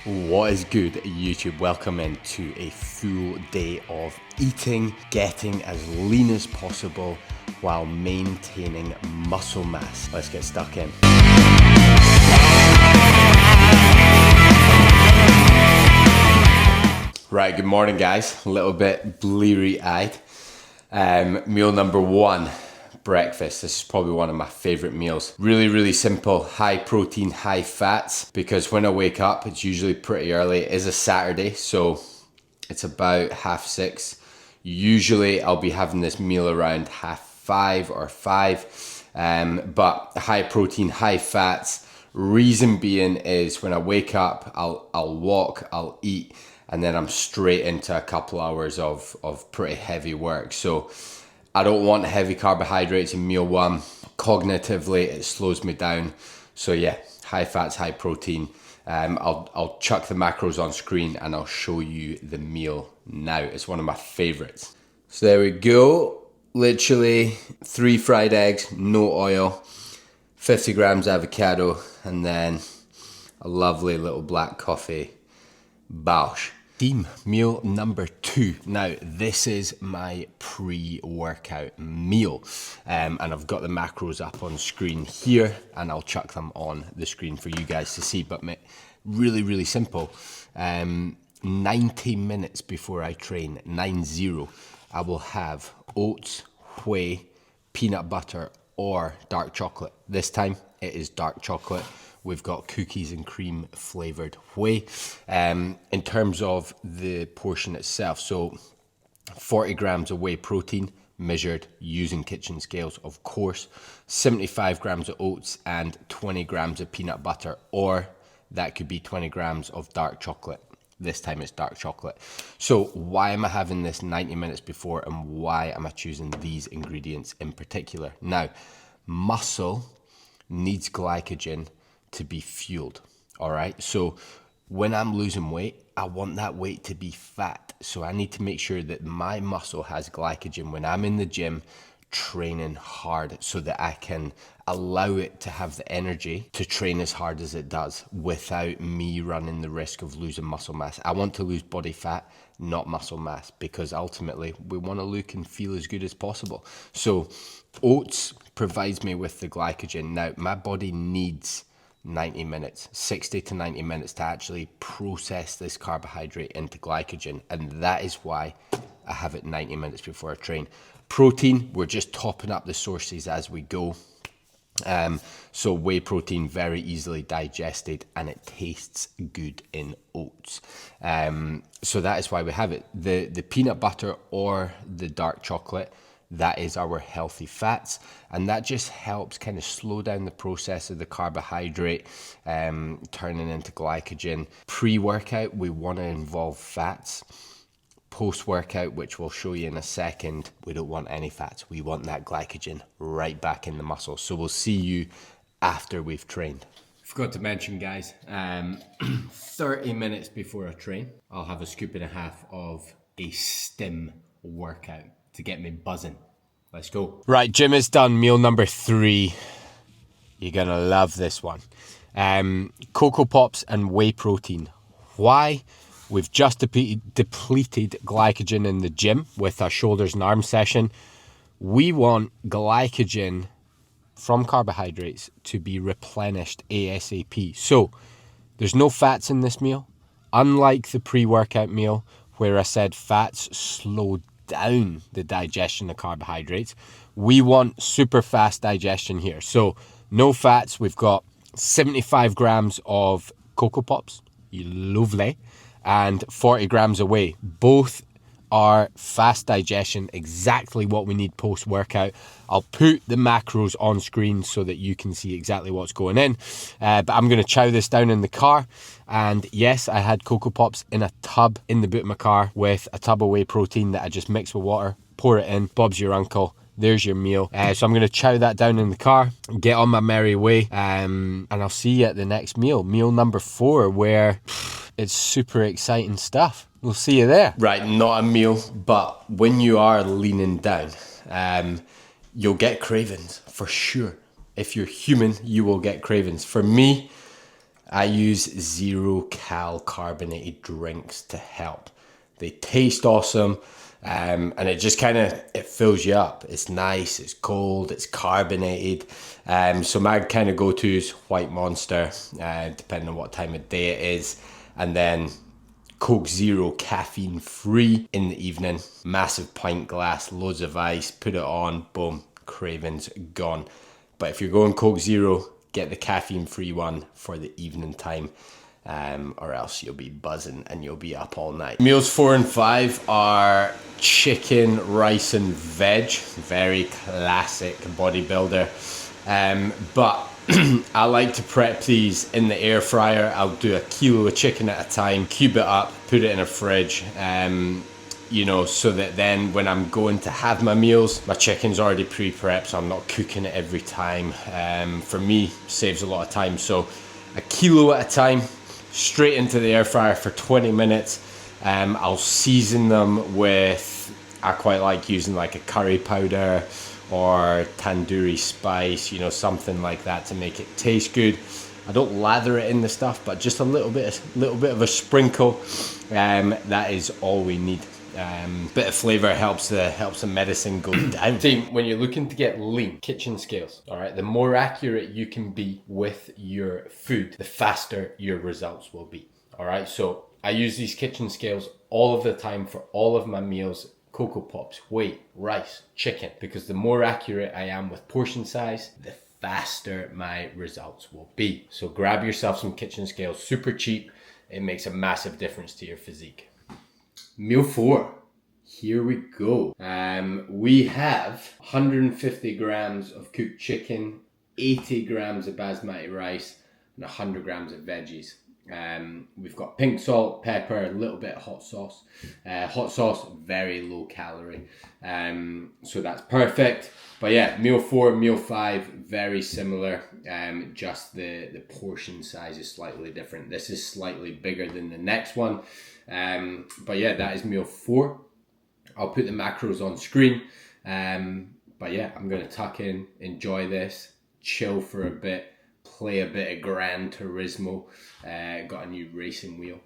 What is good, YouTube? Welcome into a full day of eating, getting as lean as possible while maintaining muscle mass. Let's get stuck in. Right, good morning guys. A little bit bleary-eyed. Meal number one, breakfast. This is probably one of my favorite meals. Really simple, high protein, high fats, because when I wake up, it's usually pretty early. It is a Saturday, so it's about 6:30. Usually I'll be having this meal around 5:30 or 5, but high protein, high fats. Reason being is when I wake up, I'll walk, I'll eat, and then I'm straight into a couple hours of pretty heavy work. So I don't want heavy carbohydrates in meal one. Cognitively, it slows me down. So yeah, high fats, high protein. I'll chuck the macros on screen and I'll show you the meal now. It's one of my favorites. So there we go. Literally 3 fried eggs, no oil, 50 grams avocado, and then a lovely little black coffee. Bausch. Team meal number 2. Now, this is my pre-workout meal. And I've got the macros up on screen here, and I'll chuck them on the screen for you guys to see. But really simple. 90 minutes before I train, 90, I will have oats, whey, peanut butter, or dark chocolate. This time, it is dark chocolate. We've got cookies and cream flavored whey. In terms of the portion itself, so 40 grams of whey protein measured using kitchen scales, of course, 75 grams of oats and 20 grams of peanut butter, or that could be 20 grams of dark chocolate. This time it's dark chocolate. So why am I having this 90 minutes before, and why am I choosing these ingredients in particular? Now, muscle needs glycogen to be fueled. All right, so when I'm losing weight, I want that weight to be fat, so I need to make sure that my muscle has glycogen when I'm in the gym training hard, so that I can allow it to have the energy to train as hard as it does without me running the risk of losing muscle mass. I want to lose body fat, not muscle mass, because ultimately we want to look and feel as good as possible. So oats provides me with the glycogen. Now, my body needs 90 minutes, 60 to 90 minutes to actually process this carbohydrate into glycogen. And that is why I have it 90 minutes before I train. Protein, we're just topping up the sources as we go. So whey protein, very easily digested, and it tastes good in oats. So that is why we have it. The peanut butter or the dark chocolate, that is our healthy fats, and that just helps kind of slow down the process of the carbohydrate turning into glycogen. Pre-workout, we want to involve fats. Post-workout, which we'll show you in a second, we don't want any fats. We want that glycogen right back in the muscle. So we'll see you after we've trained. Forgot to mention, guys, 30 minutes before I train, I'll have a scoop and a half of a stim workout to get me buzzing. Let's go. Right, gym is done. Meal number 3. You're gonna love this one. Cocoa Pops and whey protein. Why? We've just depleted glycogen in the gym with our shoulders and arm session. We want glycogen from carbohydrates to be replenished ASAP. So there's no fats in this meal. Unlike the pre-workout meal where I said fats slow down the digestion of carbohydrates, we want super fast digestion here. So no fats. We've got 75 grams of Cocoa Pops, lovely, and 40 grams of whey. Both are fast digestion, exactly what we need post-workout. I'll put the macros on screen so that you can see exactly what's going in, but I'm going to chow this down in the car. And yes, I had Cocoa Pops in a tub in the boot of my car with a tub of whey protein that I just mix with water, pour it in. Bob's your uncle. There's your meal. So I'm going to chow that down in the car, get on my merry way, and I'll see you at the next meal, meal number 4, where it's super exciting stuff. We'll see you there. Right, not a meal, but when you are leaning down, you'll get cravings for sure. If you're human, you will get cravings. For me, I use 0 cal carbonated drinks to help. They taste awesome, and it just kind of, it fills you up. It's nice, it's cold, it's carbonated. So my kind of go-to is White Monster, depending on what time of day it is. And then Coke Zero caffeine free in the evening. Massive pint glass, loads of ice, put it on, boom, cravings gone. But if you're going Coke Zero, get the caffeine free one for the evening time. Or else you'll be buzzing and you'll be up all night. Meals 4 and 5 are chicken, rice and veg. Very classic bodybuilder. But I like to prep these in the air fryer. I'll do 1 kilo of chicken at a time, cube it up, put it in a fridge, you know, so that then when I'm going to have my meals, my chicken's already pre-prepped, so I'm not cooking it every time. For me, saves a lot of time. So 1 kilo at a time, straight into the air fryer for 20 minutes. I'll season them with, I quite like using like a curry powder or tandoori spice, you know, something like that to make it taste good. I don't lather it in the stuff, but just a little bit of a sprinkle. That is all we need. Bit of flavor helps the medicine go down. Team, when you're looking to get lean, kitchen scales, all right, the more accurate you can be with your food, the faster your results will be. All right, so I use these kitchen scales all of the time for all of my meals. Cocoa Pops, whey, rice, chicken, because the more accurate I am with portion size, the faster my results will be. So grab yourself some kitchen scales, super cheap. It makes a massive difference to your physique. Meal 4, here we go. We have 150 grams of cooked chicken, 80 grams of basmati rice, and 100 grams of veggies. We've got pink salt, pepper, a little bit of hot sauce. Hot sauce, very low calorie. So that's perfect. But yeah, meal 4, meal 5, very similar. Just the portion size is slightly different. This is slightly bigger than the next one. But yeah, that is meal 4. I'll put the macros on screen. But yeah, I'm going to tuck in, enjoy this, chill for a bit, play a bit of Gran Turismo. Got a new racing wheel.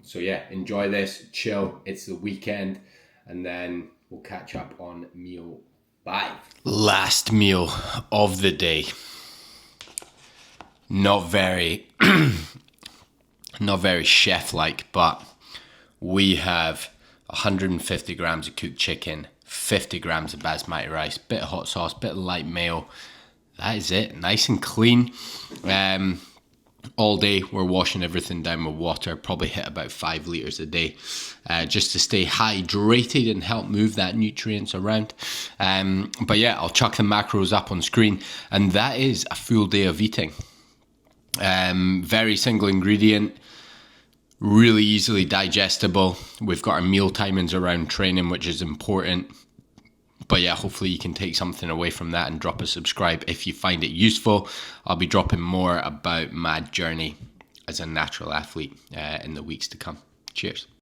So yeah, enjoy this, chill. It's the weekend, and then we'll catch up on meal 5. Last meal of the day. Not very chef-like, but we have 150 grams of cooked chicken, 50 grams of basmati rice, bit of hot sauce, bit of light mayo. That is it, nice and clean. All day we're washing everything down with water, probably hit about 5 litres a day, just to stay hydrated and help move that nutrients around. But yeah, I'll chuck the macros up on screen, and that is a full day of eating. Very single ingredient, really easily digestible. We've got our meal timings around training, which is important. But yeah, hopefully you can take something away from that and drop a subscribe if you find it useful. I'll be dropping more about my journey as a natural athlete in the weeks to come. Cheers.